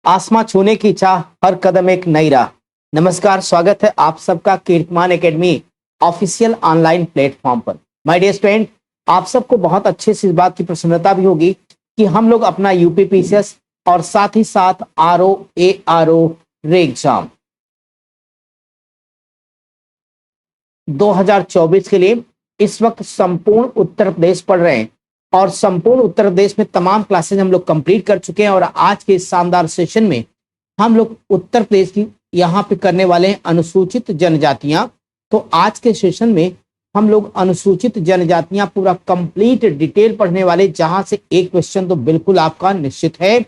आसमां छूने की चाह, हर कदम एक नई राह। नमस्कार, स्वागत है आप सबका कीर्तिमान एकेडमी ऑफिशियल ऑनलाइन प्लेटफॉर्म पर। माय डियर स्टूडेंट, आप सबको बहुत अच्छे से इस बात की प्रसन्नता भी होगी कि हम लोग अपना यूपीपीसीएस और साथ ही साथ आरओ रे एग्जाम 2024 के लिए इस वक्त संपूर्ण उत्तर प्रदेश पढ़ रहे हैं और संपूर्ण उत्तर प्रदेश में तमाम क्लासेज हम लोग कंप्लीट कर चुके हैं। और आज के इस शानदार सेशन में हम लोग उत्तर प्रदेश की यहाँ पे करने वाले हैं अनुसूचित जनजातियां। तो आज के सेशन में हम लोग अनुसूचित जनजातियां पूरा कंप्लीट डिटेल पढ़ने वाले, जहां से एक क्वेश्चन तो बिल्कुल आपका निश्चित है।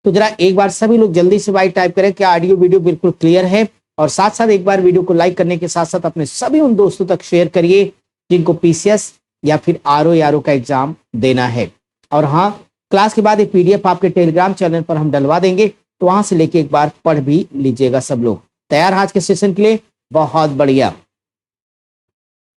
तो जरा एक बार सभी लोग जल्दी से भाई टाइप करें कि ऑडियो वीडियो बिल्कुल क्लियर है, और साथ साथ एक बार वीडियो को लाइक करने के साथ साथ अपने सभी उन दोस्तों तक शेयर करिए जिनको पीसीएस या फिर आरओ का एग्जाम देना है। और हाँ, क्लास के बाद एक पीडीएफ आपके टेलीग्राम चैनल पर हम डलवा देंगे, तो वहां से लेके एक बार पढ़ भी लीजिएगा। सब लोग तैयार आज के सेशन के लिए? बहुत बढ़िया।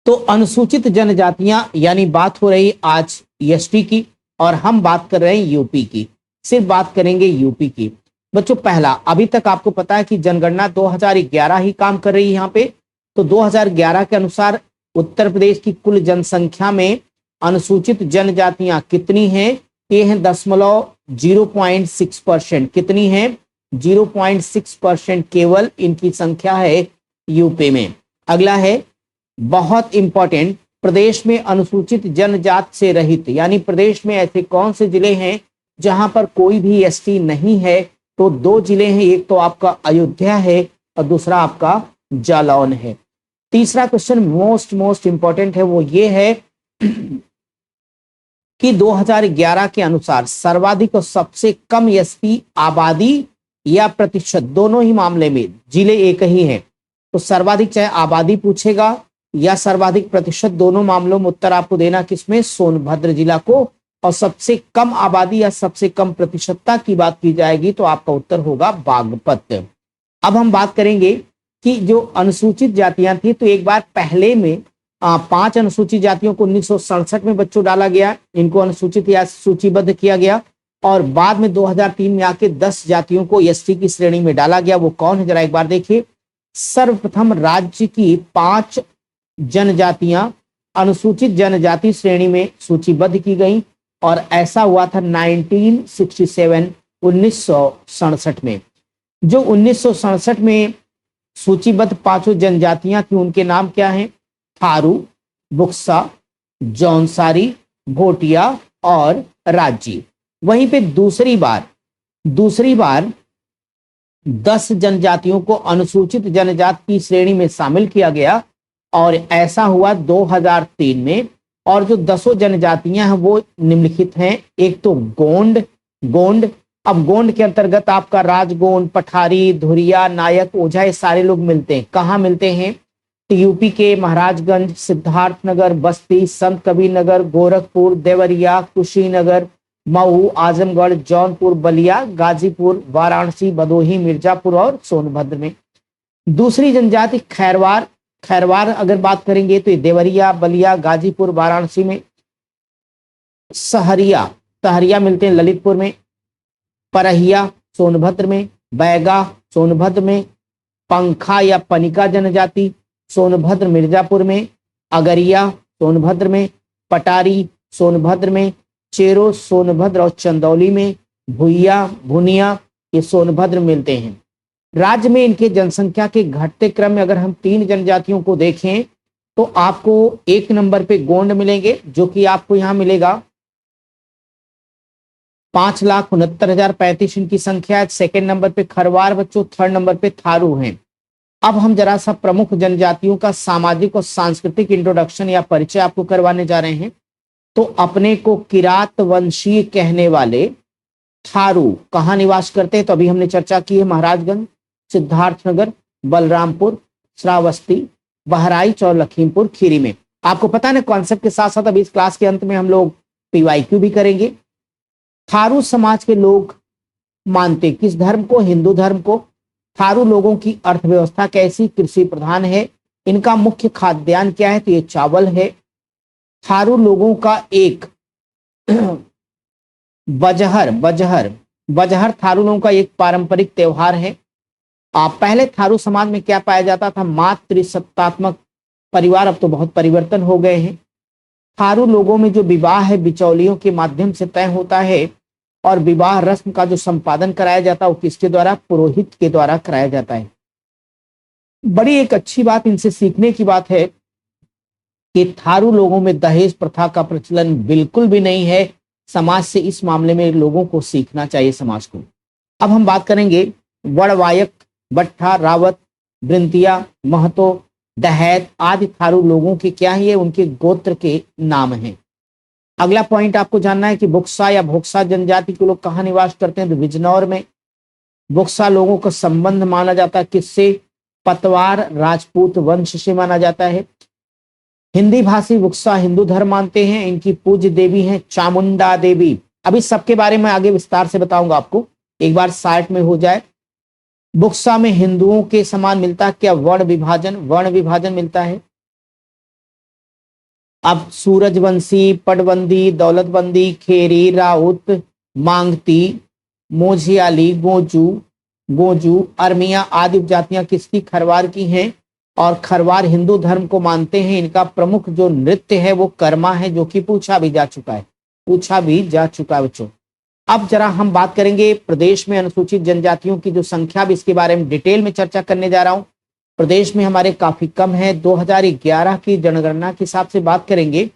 तो अनुसूचित जनजातियां यानी बात हो रही आज एसटी की, और हम बात कर रहे हैं यूपी की। सिर्फ बात करेंगे यूपी की। बच्चों, पहला, अभी तक आपको पता है कि जनगणना 2011 ही काम कर रही है यहाँ पे। तो 2011 के अनुसार उत्तर प्रदेश की कुल जनसंख्या में अनुसूचित जनजातियां कितनी हैं? ये है 0.6%। कितनी है? 0.6% केवल इनकी संख्या है यूपी में। अगला है बहुत इंपॉर्टेंट, प्रदेश में अनुसूचित जनजात से रहित, यानी प्रदेश में ऐसे कौन से जिले हैं जहां पर कोई भी एसटी नहीं है? तो दो जिले हैं, एक तो आपका अयोध्या है और दूसरा आपका जालौन है। तीसरा क्वेश्चन मोस्ट इंपॉर्टेंट है, वो ये है कि 2011 के अनुसार सर्वाधिक और सबसे कम एसटी आबादी या प्रतिशत, दोनों ही मामले में जिले एक ही हैं। तो सर्वाधिक चाहे आबादी पूछेगा या सर्वाधिक प्रतिशत, दोनों मामलों में उत्तर आपको देना किसमें? सोनभद्र जिला को। और सबसे कम आबादी या सबसे कम प्रतिशतता की बात की जाएगी तो आपका उत्तर होगा बागपत। अब हम बात करेंगे कि जो अनुसूचित जातियां थी, तो एक बार पहले में 5 अनुसूचित जातियों को 1967 में बच्चों डाला गया, इनको अनुसूचित या सूचीबद्ध किया गया। और बाद में 2003 में आके 10 जातियों को एसटी की श्रेणी में डाला गया। वो कौन है? जरा एक बार देखिए। सर्वप्रथम राज्य की 5 जनजातियां अनुसूचित जनजाति श्रेणी में सूचीबद्ध की गई, और ऐसा हुआ था 1967 में। जो 1967 में सूचीबद्ध 5 जनजातियां थी, उनके नाम क्या हैं? थारू, बुक्सा, जौनसारी, भोटिया और राजी। वहीं पे दूसरी बार 10 जनजातियों को अनुसूचित जनजाति की श्रेणी में शामिल किया गया, और ऐसा हुआ 2003 में। और जो 10 जनजातियां हैं वो निम्नलिखित हैं। एक तो गोंड। अब गोंड के अंतर्गत आपका राजगोंड, पठारी, धुरिया, नायक, ओझा, ये सारे लोग मिलते हैं। कहाँ मिलते हैं? तो यूपी के महाराजगंज, सिद्धार्थनगर, बस्ती, संत कबीर नगर, गोरखपुर, देवरिया, कुशीनगर, मऊ, आजमगढ़, जौनपुर, बलिया, गाजीपुर, वाराणसी, भदोही, मिर्जापुर और सोनभद्र में। दूसरी जनजाति खैरवार अगर बात करेंगे तो देवरिया, बलिया, गाजीपुर, वाराणसी में। सहरिया मिलते हैं ललितपुर में। परहिया सोनभद्र में। बैगा सोनभद्र में। पंखा या पनिका जनजाति सोनभद्र मिर्जापुर में। अगरिया सोनभद्र में। पटारी सोनभद्र में। चेरो सोनभद्र और चंदौली में। भुनिया ये सोनभद्र मिलते हैं। राज्य में इनके जनसंख्या के घटते क्रम में अगर हम 3 जनजातियों को देखें तो आपको 1 नंबर पे गोंड मिलेंगे, जो कि आपको यहां मिलेगा 5,69,035 इनकी संख्या है। सेकेंड नंबर पे खरवार बच्चों, थर्ड नंबर पे थारू हैं। अब हम जरा सा प्रमुख जनजातियों का सामाजिक और सांस्कृतिक इंट्रोडक्शन या परिचय आपको करवाने जा रहे हैं। तो अपने को किरात वंशीय कहने वाले थारू कहाँ निवास करते हैं? तो अभी हमने चर्चा की है, महाराजगंज, सिद्धार्थनगर, बलरामपुर, श्रावस्ती, बहराइच और लखीमपुर खीरी में। आपको पता है ना, कॉन्सेप्ट के साथ साथ अभी इस क्लास के अंत में हम लोग पीवाईक्यू भी करेंगे। थारू समाज के लोग मानते किस धर्म को? हिंदू धर्म को। थारू लोगों की अर्थव्यवस्था कैसी? कृषि प्रधान है। इनका मुख्य खाद्यान्न क्या है? तो ये चावल है। थारू लोगों का एक बजहर बजहर थारू लोगों का एक पारंपरिक त्योहार है। पहले थारू समाज में क्या पाया जाता था, मातृसत्तात्मक परिवार, अब तो बहुत परिवर्तन हो गए हैं। थारू लोगों में जो विवाह है बिचौलियों के माध्यम से तय होता है, और विवाह रस्म का जो संपादन कराया जाता है वो किसके द्वारा, पुरोहित के द्वारा कराया जाता है। बड़ी एक अच्छी बात इनसे सीखने की बात है कि थारू लोगों में दहेज प्रथा का प्रचलन बिल्कुल भी नहीं है। समाज से इस मामले में लोगों को सीखना चाहिए, समाज को। अब हम बात करेंगे वड़वायक, बट्ठा, रावत, ब्रिंतिया, महतो, दहैत आदि थारू लोगों के क्या है, ये उनके गोत्र के नाम हैं। अगला पॉइंट आपको जानना है कि बुक्सा या भोक्सा जनजाति के लोग कहाँ निवास करते हैं, तो बिजनौर में। बुक्सा लोगों का संबंध माना जाता है किससे, पतवार राजपूत वंश से माना जाता है। हिंदी भाषी बुक्सा हिंदू धर्म मानते हैं। इनकी पूज्य देवी हैं चामुंडा देवी। अभी सबके बारे में आगे विस्तार से बताऊंगा आपको, एक बार साइट में हो जाए। बुक्सा में हिंदुओं के समान मिलता है क्या, वर्ण विभाजन मिलता है। अब सूरजवंशी, पटबंदी, दौलतबंदी, खेरी, राउत, मांगती, मोझियाली, गोजू, अरमिया आदि उपजातियां किसकी, खरवार की हैं। और खरवार हिंदू धर्म को मानते हैं। इनका प्रमुख जो नृत्य है वो कर्मा है, जो कि पूछा भी जा चुका है बच्चों। अब जरा हम बात करेंगे प्रदेश में अनुसूचित जनजातियों की जो संख्या, भी इसके बारे में डिटेल में चर्चा करने जा रहा हूं। प्रदेश में हमारे काफी कम है। 2011 की जनगणना के हिसाब से बात करेंगे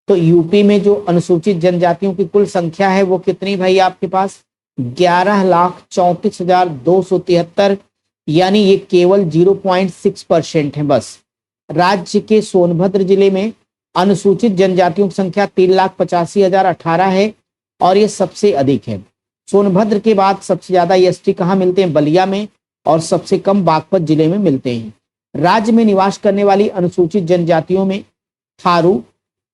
तो यूपी में जो अनुसूचित जनजातियों की कुल संख्या है वो कितनी भाई, आपके पास 11,34,273, यानी ये केवल 0.6% है बस। राज्य के सोनभद्र जिले में अनुसूचित जनजातियों की संख्या 3,85,018 है और ये सबसे अधिक है। सोनभद्र के बाद सबसे ज्यादा एसटी कहाँ मिलते हैं, बलिया में, और सबसे कम बागपत जिले में मिलते हैं। राज्य में निवास करने वाली अनुसूचित जनजातियों में थारू,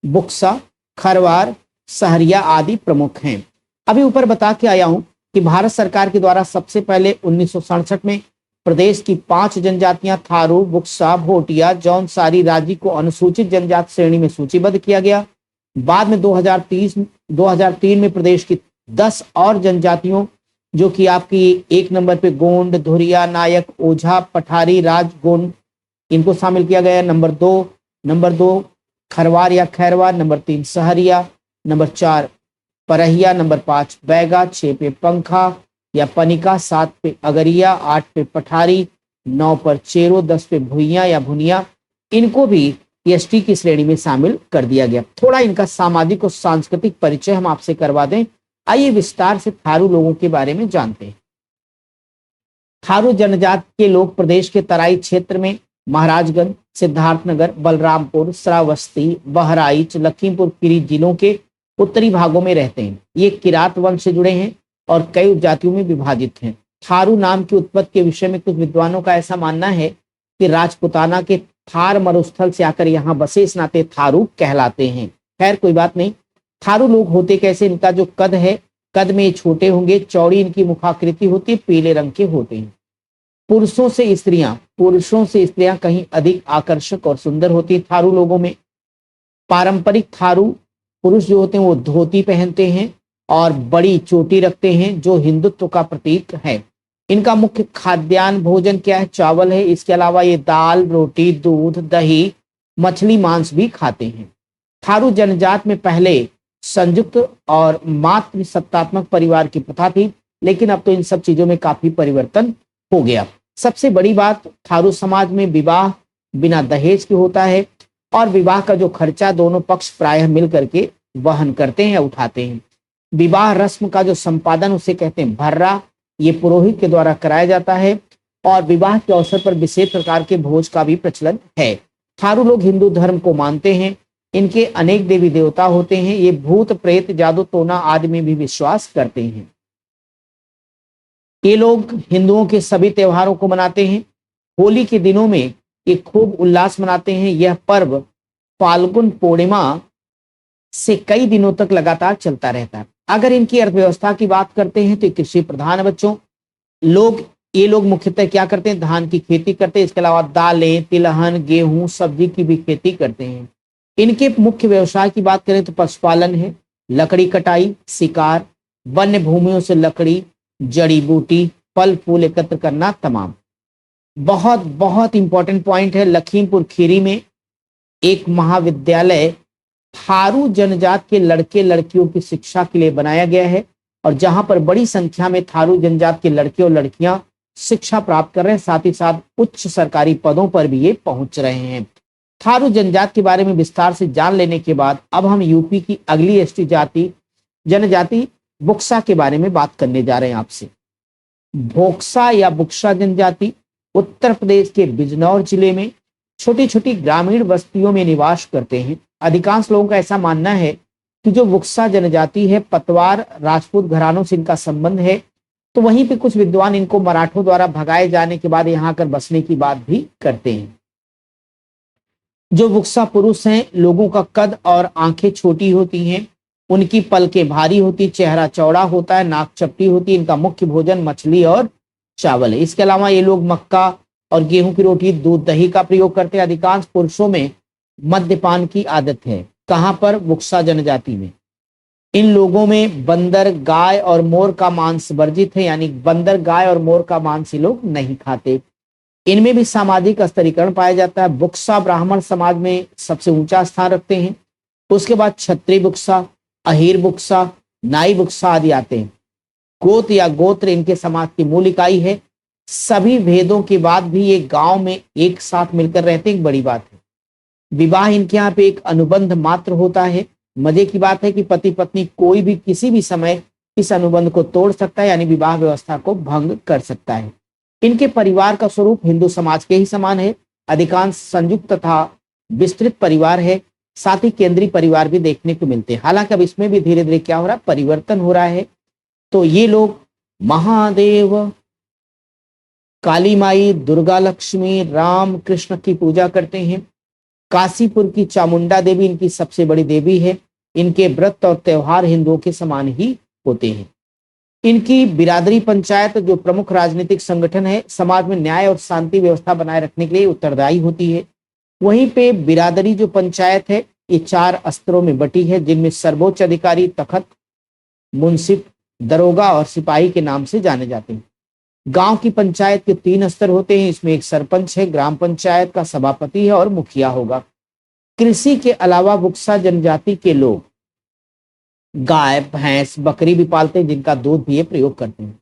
बुक्सा, खरवार, सहरिया आदि प्रमुख हैं। अभी ऊपर बता के आया हूं कि भारत सरकार के द्वारा सबसे पहले 1967 में प्रदेश की 5 जनजातियां थारू, बुक्सा, भोटिया, जौनसारी राज्य को अनुसूचित जनजाति श्रेणी में सूचीबद्ध किया गया। बाद में 2003 में प्रदेश की 10 और जनजातियों, जो कि आपकी 1 नंबर पे गोंड, धुरिया, नायक, ओझा, पठारी, राजगोंड, इनको शामिल किया गया। नंबर दो खरवार या Khairwar, number 3 Sahariya, number 4 Parhaiya, number 5 Baiga, 6 पे पंखा या पनिका, 7 पे अगरिया, 8 पे पठारी, 9 पर चेरो, 10 पे भुइया या भुनिया, इनको भी एसटी की श्रेणी में शामिल कर दिया गया। थोड़ा इनका सामाजिक और सांस्कृतिक परिचय हम आपसे करवा दें। आइए विस्तार से थारू लोगों के बारे में जानते हैं। थारू जनजाति के लोग प्रदेश के तराई क्षेत्र में महाराजगंज, सिद्धार्थनगर, बलरामपुर, श्रावस्ती, बहराइच, लखीमपुर खीरी जिलों के उत्तरी भागों में रहते हैं। ये किरात वंश से जुड़े हैं और कई उपजातियों में विभाजित हैं। थारू नाम की उत्पत्ति के विषय में कुछ विद्वानों का ऐसा मानना है कि राजपुताना के थार मरुस्थल से आकर यहाँ बसे, इस नाते थारू कहलाते हैं। खैर कोई बात नहीं। थारू लोग होते कैसे, इनका जो कद है, कद में छोटे होंगे, चौड़ी इनकी मुखाकृति होती है, पीले रंग के होते हैं। पुरुषों से स्त्रियां कहीं अधिक आकर्षक और सुंदर होती है। थारू लोगों में पारंपरिक थारू पुरुष जो होते हैं वो धोती पहनते हैं और बड़ी चोटी रखते हैं, जो हिंदुत्व का प्रतीक है। इनका मुख्य खाद्यान्न भोजन क्या है, चावल है। इसके अलावा ये दाल, रोटी, दूध, दही, मछली, मांस भी खाते हैं। थारू जनजाति में पहले संयुक्त और मातृ सत्तात्मक परिवार की प्रथा थी, लेकिन अब तो इन सब चीजों में काफी परिवर्तन हो गया। सबसे बड़ी बात, थारू समाज में विवाह बिना दहेज के होता है और विवाह का जो खर्चा दोनों पक्ष प्रायः मिल करके वहन करते हैं या उठाते हैं। विवाह रस्म का जो संपादन उसे कहते हैं भर्रा, ये पुरोहित के द्वारा कराया जाता है और विवाह के अवसर पर विशेष प्रकार के भोज का भी प्रचलन है। थारू लोग हिंदू धर्म को मानते हैं। इनके अनेक देवी देवता होते हैं। ये भूत, प्रेत, जादू टोना आदि में भी विश्वास करते हैं। ये लोग हिंदुओं के सभी त्योहारों को मनाते हैं। होली के दिनों में ये खूब उल्लास मनाते हैं। यह पर्व फाल्गुन पूर्णिमा से कई दिनों तक लगातार चलता रहता है। अगर इनकी अर्थव्यवस्था की बात करते हैं तो कृषि प्रधान है बच्चों। ये लोग मुख्यतः क्या करते हैं, धान की खेती करते हैं। इसके अलावा दालें, तिलहन, गेहूं, सब्जी की भी खेती करते हैं। इनके मुख्य व्यवसाय की बात करें तो पशुपालन है, लकड़ी कटाई, शिकार, वन्य भूमियों से लकड़ी, जड़ी बूटी, फल फूल एकत्र करना तमाम। बहुत बहुत इंपॉर्टेंट पॉइंट है, लखीमपुर खीरी में एक महाविद्यालय थारू जनजाति के लड़के लड़कियों की शिक्षा के लिए बनाया गया है, और जहां पर बड़ी संख्या में थारू जनजाति के लड़के और लड़कियां शिक्षा प्राप्त कर रहे हैं, साथ ही साथ उच्च सरकारी पदों पर भी ये पहुंच रहे हैं। थारू जनजाति के बारे में विस्तार से जान लेने के बाद अब हम यूपी की अगली एसटी जाति जनजाति बुक्सा के बारे में बात करने जा रहे हैं आपसे। भोक्सा या बुक्सा जनजाति उत्तर प्रदेश के बिजनौर जिले में छोटी छोटी ग्रामीण बस्तियों में निवास करते हैं। अधिकांश लोगों का ऐसा मानना है कि जो बुक्सा जनजाति है, पतवार राजपूत घरानों से इनका संबंध है, तो वहीं पे कुछ विद्वान इनको मराठों द्वारा भगाए जाने के बाद यहाँ आकर बसने की बात भी करते हैं। जो बुक्सा पुरुष हैं, लोगों का कद और आंखें छोटी होती हैं, उनकी पलकें भारी होती, चेहरा चौड़ा होता है, नाक चपटी होती है। इनका मुख्य भोजन मछली और चावल है। इसके अलावा ये लोग मक्का और गेहूं की रोटी, दूध, दही का प्रयोग करते हैं। अधिकांश पुरुषों में मद्यपान की आदत है। कहां पर? बुक्सा जनजाति में। इन लोगों में बंदर, गाय और मोर का मांस वर्जित है, यानी बंदर, गाय और मोर का मांस ये लोग नहीं खाते। इनमें भी सामाजिक स्तरीकरण पाया जाता है। बुक्सा ब्राह्मण समाज में सबसे ऊंचा स्थान रखते हैं। उसके बाद क्षत्रिय बुक्सा, अहीर बुक्सा, नाई बुक्सा आदि आते हैं। गोत या गोत्र इनके समाज की मूल इकाई है। सभी भेदों के बाद भी ये गांव में एक साथ मिलकर रहते हैं, एक बड़ी बात है। विवाह इनके यहाँ पे एक अनुबंध मात्र होता है। मजे की बात है कि पति पत्नी कोई भी किसी भी समय इस अनुबंध को तोड़ सकता है, यानी विवाह व्यवस्था को भंग कर सकता है। इनके परिवार का स्वरूप हिंदू समाज के ही समान है। अधिकांश संयुक्त तथा विस्तृत परिवार है, साथ ही केंद्रीय परिवार भी देखने को मिलते हैं। हालांकि अब इसमें भी धीरे धीरे क्या हो रहा है, परिवर्तन हो रहा है। तो ये लोग महादेव, काली माई, दुर्गा लक्ष्मी, राम कृष्ण की पूजा करते हैं। काशीपुर की चामुंडा देवी इनकी सबसे बड़ी देवी है। इनके व्रत और त्योहार हिंदुओं के समान ही होते हैं। इनकी बिरादरी पंचायत जो प्रमुख राजनीतिक संगठन है, समाज में न्याय और शांति व्यवस्था बनाए रखने के लिए उत्तरदायी होती है। वहीं पे बिरादरी जो पंचायत है, ये 4 स्तरों में बटी है, जिनमें सर्वोच्च अधिकारी तखत, मुंसिफ, दरोगा और सिपाही के नाम से जाने जाते हैं। गांव की पंचायत के 3 स्तर होते हैं। इसमें एक सरपंच है, ग्राम पंचायत का सभापति है और मुखिया होगा। कृषि के अलावा बुक्सा जनजाति के लोग गाय, भैंस, बकरी भी पालते हैं, जिनका दूध भी ये प्रयोग करते हैं।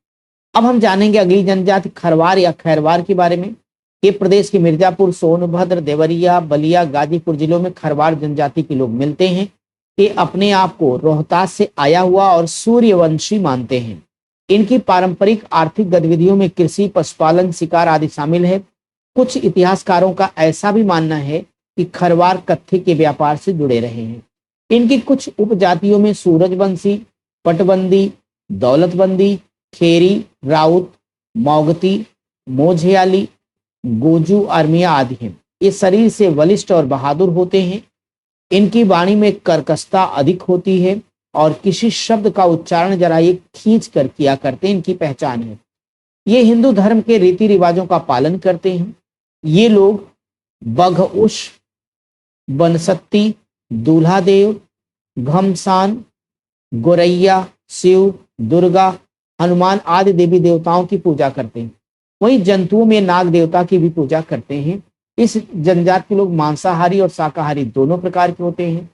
अब हम जानेंगे अगली जनजाति खरवार या खैरवार के बारे में। ये प्रदेश के मिर्जापुर, सोनभद्र, देवरिया, बलिया, गाजीपुर जिलों में खरवार जनजाति के लोग मिलते हैं। ये अपने आप को रोहतास से आया हुआ और सूर्यवंशी मानते हैं। इनकी पारंपरिक आर्थिक गतिविधियों में कृषि, पशुपालन, शिकार आदि शामिल है। कुछ इतिहासकारों का ऐसा भी मानना है कि खरवार कत्थे के व्यापार से जुड़े रहे हैं। इनकी कुछ उपजातियों में सूरजवंशी, पटबंदी, दौलतबंदी, खेरी, राउत, मौगती, मोझयाली, गोजू, आर्मिया आदि हैं। ये शरीर से बलिष्ठ और बहादुर होते हैं। इनकी वाणी में कर्कशता अधिक होती है और किसी शब्द का उच्चारण जरा ये खींच कर किया करते हैं, इनकी पहचान है। ये हिंदू धर्म के रीति रिवाजों का पालन करते हैं। ये लोग बघउश, बनसत्ती, दूल्हा देव, घमसान, गोरैया, शिव, दुर्गा, हनुमान आदि देवी देवताओं की पूजा करते हैं। वहीं जंतुओं में नाग देवता की भी पूजा करते हैं। इस जनजाति के लोग मांसाहारी और शाकाहारी दोनों प्रकार के होते हैं।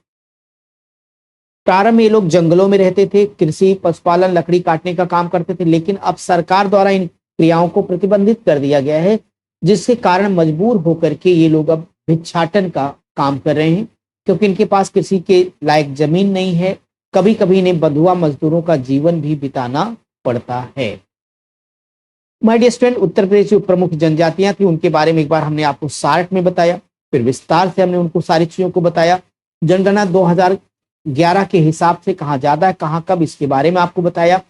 प्रारंभ में ये लोग जंगलों में रहते थे, कृषि, पशुपालन, लकड़ी काटने का काम करते थे, लेकिन अब सरकार द्वारा इन क्रियाओं को प्रतिबंधित कर दिया गया है, जिसके कारण मजबूर होकर के ये लोग अब भिक्षाटन का काम कर रहे हैं, क्योंकि इनके पास कृषि के लायक जमीन नहीं है। कभी कभी इन्हें बंधुआ मजदूरों का जीवन भी बिताना पड़ता है। My dear student, Uttar Pradesh जो प्रमुख जनजातियां थी उनके बारे में एक बार हमने आपको शार्ट में बताया, फिर विस्तार से हमने उनको सारी चीजों को बताया। जनगणना 2011 के हिसाब से कहाँ ज्यादा है, कहाँ कब, इसके बारे में आपको बताया।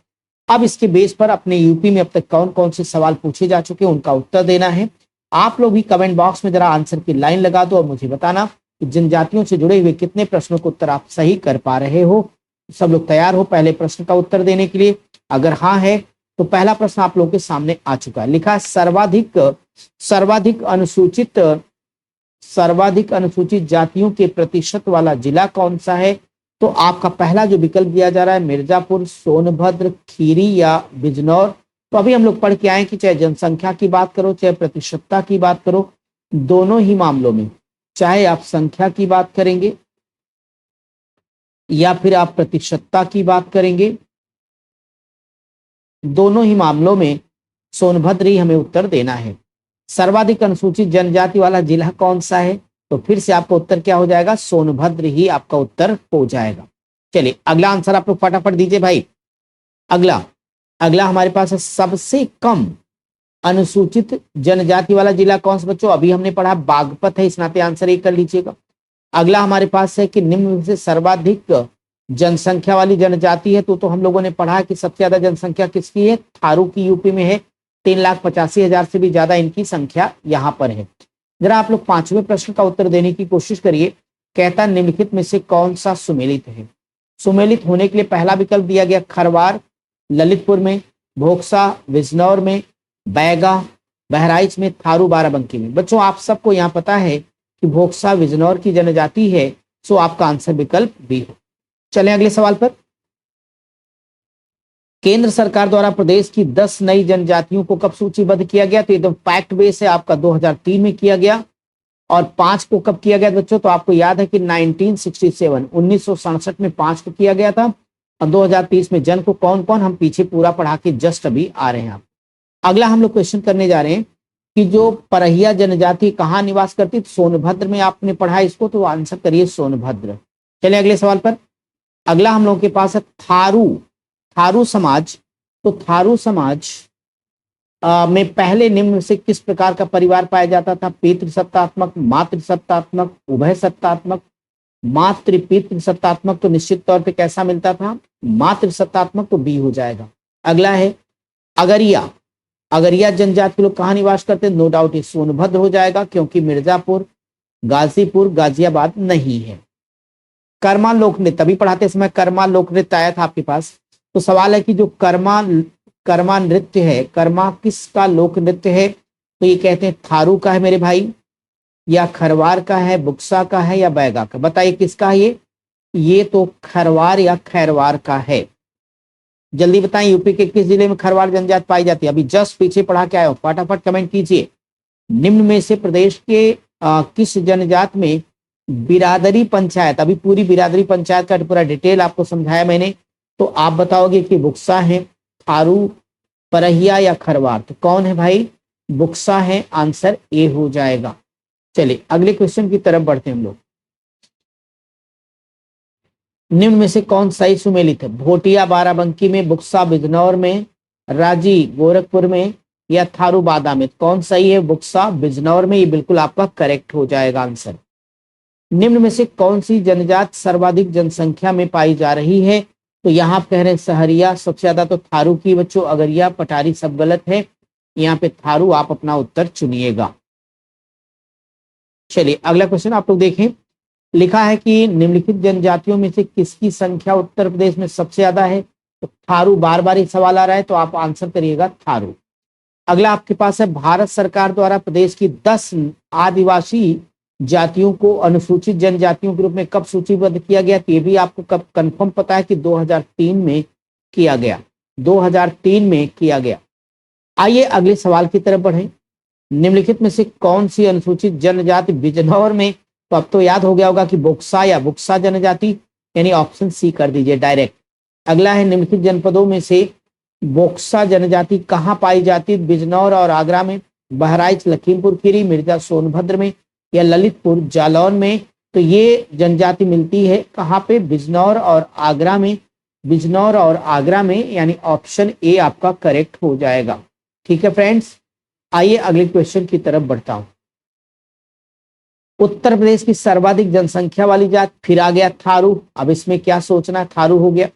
अब इसके बेस पर अपने यूपी में अब तक कौन कौन से सवाल पूछे जा चुके हैं उनका उत्तर देना है। आप लोग भी कमेंट बॉक्स में जरा आंसर की लाइन लगा दो और मुझे बताना कि जनजातियों से जुड़े हुए कितने प्रश्नों का उत्तर आप सही कर पा रहे हो। सब लोग तैयार हो पहले प्रश्न का उत्तर देने के लिए? अगर हाँ है तो पहला प्रश्न आप लोगों के सामने आ चुका है। लिखा है सर्वाधिक अनुसूचित जातियों के प्रतिशत वाला जिला कौन सा है? तो आपका पहला जो विकल्प दिया जा रहा है मिर्जापुर, सोनभद्र, खीरी या बिजनौर, तो अभी हम लोग पढ़ के आए कि चाहे जनसंख्या की बात करो, चाहे प्रतिशतता की बात करो, दोनों ही मामलों में, चाहे आप संख्या की बात करेंगे या फिर आप प्रतिशतता की बात करेंगे, दोनों ही मामलों में सोनभद्र ही हमें उत्तर देना है। सर्वाधिक अनुसूचित जनजाति वाला जिला कौन सा है? तो फिर से आपका उत्तर क्या हो जाएगा? सोनभद्र ही आपका उत्तर हो जाएगा। चलिए अगला आंसर आप लोग फटाफट दीजिए भाई। अगला अगला हमारे पास है सबसे कम अनुसूचित जनजाति वाला जिला कौन सा बच्चों? अभी हमने पढ़ा बागपत है, इस नाते आंसर एक कर लीजिएगा। अगला हमारे पास है कि निम्न में से सर्वाधिक जनसंख्या वाली जनजाति है, तो हम लोगों ने पढ़ा कि सबसे ज्यादा जनसंख्या किसकी है? थारू की, यूपी में है। 3,85,000 से भी ज्यादा इनकी संख्या यहाँ पर है। जरा आप लोग पांचवें प्रश्न का उत्तर देने की कोशिश करिए। कहता निम्नलिखित में से कौन सा सुमेलित है? सुमेलित होने के लिए पहला विकल्प दिया गया खरवार ललितपुर में, भोक्सा बिजनौर में, बैगा बहराइच में, थारू बाराबंकी में। बच्चों आप सबको यहाँ पता है कि भोक्सा बिजनौर की जनजाति है, सो आपका आंसर विकल्प बी हो। चलें अगले सवाल पर। केंद्र सरकार द्वारा प्रदेश की 10 नई जनजातियों को कब सूचीबद्ध किया गया? तो एकदम फैक्ट बेस है, आपका 2003 में किया गया। और 5 को कब किया गया बच्चों? तो आपको याद है कि 1967 में 5 को किया गया था। और 2030 में जन को कौन कौन, हम पीछे पूरा पढ़ा के जस्ट अभी आ रहे हैं आप। अगला हम लोग क्वेश्चन करने जा रहे हैं कि जो परहिया जनजाति कहाँ निवास करती? तो सोनभद्र में आपने पढ़ा इसको, तो आंसर करिए सोनभद्र। चलिए अगले सवाल पर। अगला हम लोगों के पास है थारू समाज। तो थारू समाज में पहले निम्न से किस प्रकार का परिवार पाया जाता था? पितृसत्तात्मक, मातृसत्तात्मक, उभय सत्तात्मक, मातृ पितृ सत्तात्मक। तो निश्चित तौर पे कैसा मिलता था? मातृसत्तात्मक, तो बी हो जाएगा। अगला है अगरिया जनजाति के लोग कहाँ निवास करते हैं? नो डाउट ये सोनभद्र हो जाएगा, क्योंकि मिर्जापुर, गाजीपुर, गाजियाबाद नहीं है। कर्मा लोक नृत्य, अभी पढ़ाते समय कर्मा लोक नृत्य आया था आपके पास। तो सवाल है कि जो कर्मा नृत्य है, कर्मा किसका लोक नृत्य है? तो ये कहते हैं थारू का है मेरे भाई, या खरवार का है, बुक्सा का है, या बैगा का? बताइए किसका है ये तो खरवार या खैरवार का है। जल्दी बताएं यूपी के किस जिले में खरवार जनजाति पाई जाती है? अभी जस्ट पीछे पढ़ा के आए हो, फटाफट कमेंट कीजिए। निम्न में से प्रदेश के किस जनजाति में बिरादरी पंचायत, अभी पूरी बिरादरी पंचायत का पूरा डिटेल आपको समझाया मैंने, तो आप बताओगे कि बुक्सा है, थारू, परहिया या खरवार? तो कौन है भाई? बुक्सा है, आंसर ए हो जाएगा। चलिए अगले क्वेश्चन की तरफ बढ़ते हैं हम लोग। निम्न में से कौन सही सुमेलित है? भोटिया बाराबंकी में, बुक्सा बिजनौर में, राजी गोरखपुर में, या थारू बादा में? कौन सही है? बुक्सा बिजनौर में, ये बिल्कुल आपका करेक्ट हो जाएगा आंसर। निम्न में से कौन सी जनजाति सर्वाधिक जनसंख्या में पाई जा रही है? तो यहाँ आप कह रहे हैं सहरिया सबसे ज्यादा, तो थारू की बच्चों, अगरिया, पठारी सब गलत है। यहाँ पे थारू आप अपना उत्तर चुनिएगा। चलिए अगला क्वेश्चन आप लोग देखें। लिखा है कि निम्नलिखित जनजातियों में से किसकी संख्या उत्तर प्रदेश में सबसे ज्यादा है? तो थारू, बार बार ये सवाल आ रहा है, तो आप आंसर करिएगा थारू। अगला आपके पास है भारत सरकार द्वारा प्रदेश की 10 आदिवासी जातियों को अनुसूचित जनजातियों के रूप में कब सूचीबद्ध किया गया? तो ये भी आपको कब कंफर्म पता है कि 2003 में किया गया, 2003 में किया गया। आइए अगले सवाल की तरफ बढ़ें। निम्नलिखित में से कौन सी अनुसूचित जनजाति बिजनौर में? तो अब तो याद हो गया होगा कि बुक्सा या बुक्सा जनजाति, यानी ऑप्शन सी कर दीजिए डायरेक्ट। अगला है निम्नलिखित जनपदों में से बोक्सा जनजाति कहाँ पाई जाती है? बिजनौर और आगरा में, बहराइच लखीमपुर खीरी, मिर्जा सोनभद्र में, या ललितपुर जालौन में? तो ये जनजाति मिलती है कहाँ पे? बिजनौर और आगरा में, बिजनौर और आगरा में, यानी ऑप्शन ए आपका करेक्ट हो जाएगा। ठीक है फ्रेंड्स, आइए अगले क्वेश्चन की तरफ बढ़ता हूं। उत्तर प्रदेश की सर्वाधिक जनसंख्या वाली जात, फिर आ गया थारू। अब इसमें क्या सोचना, थारू हो गया।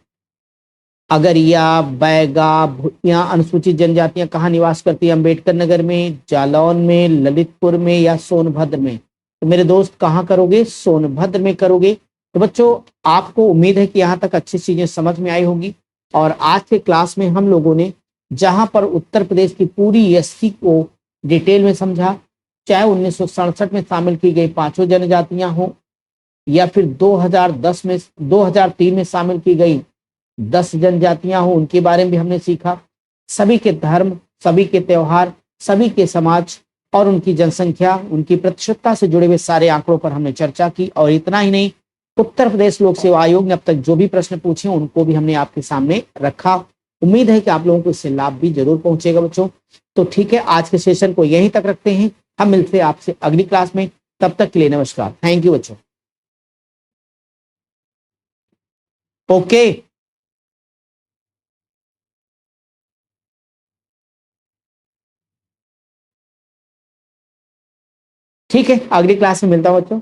अगरिया, बैगा, भूटिया अनुसूचित जनजातियां कहाँ निवास करती है? अंबेडकर नगर में, जालौन में, ललितपुर में, या सोनभद्र में? तो मेरे दोस्त कहाँ करोगे? सोनभद्र में करोगे। तो बच्चों आपको उम्मीद है कि यहाँ तक अच्छी चीजें समझ में आई होगी। और आज के क्लास में हम लोगों ने जहां पर उत्तर प्रदेश की पूरी एसटी को डिटेल में समझा, चाहे 1967 में शामिल की गई 5 जनजातियां हों, या फिर 2003 में शामिल की गई 10 जनजातियां हों, उनके बारे में भी हमने सीखा। सभी के धर्म, सभी के त्योहार, सभी के समाज और उनकी जनसंख्या, उनकी प्रतिशतता से जुड़े हुए सारे आंकड़ों पर हमने चर्चा की। और इतना ही नहीं, उत्तर प्रदेश लोक सेवा आयोग ने अब तक जो भी प्रश्न पूछे उनको भी हमने आपके सामने रखा। उम्मीद है कि आप लोगों को इससे लाभ भी जरूर पहुंचेगा बच्चों। तो ठीक है, आज के सेशन को यहीं तक रखते हैं। हम मिलते हैं आपसे अगली क्लास में। तब तक के लिए नमस्कार। थैंक यू बच्चों। ओके, ठीक है, अगली क्लास में मिलता हूं बच्चों।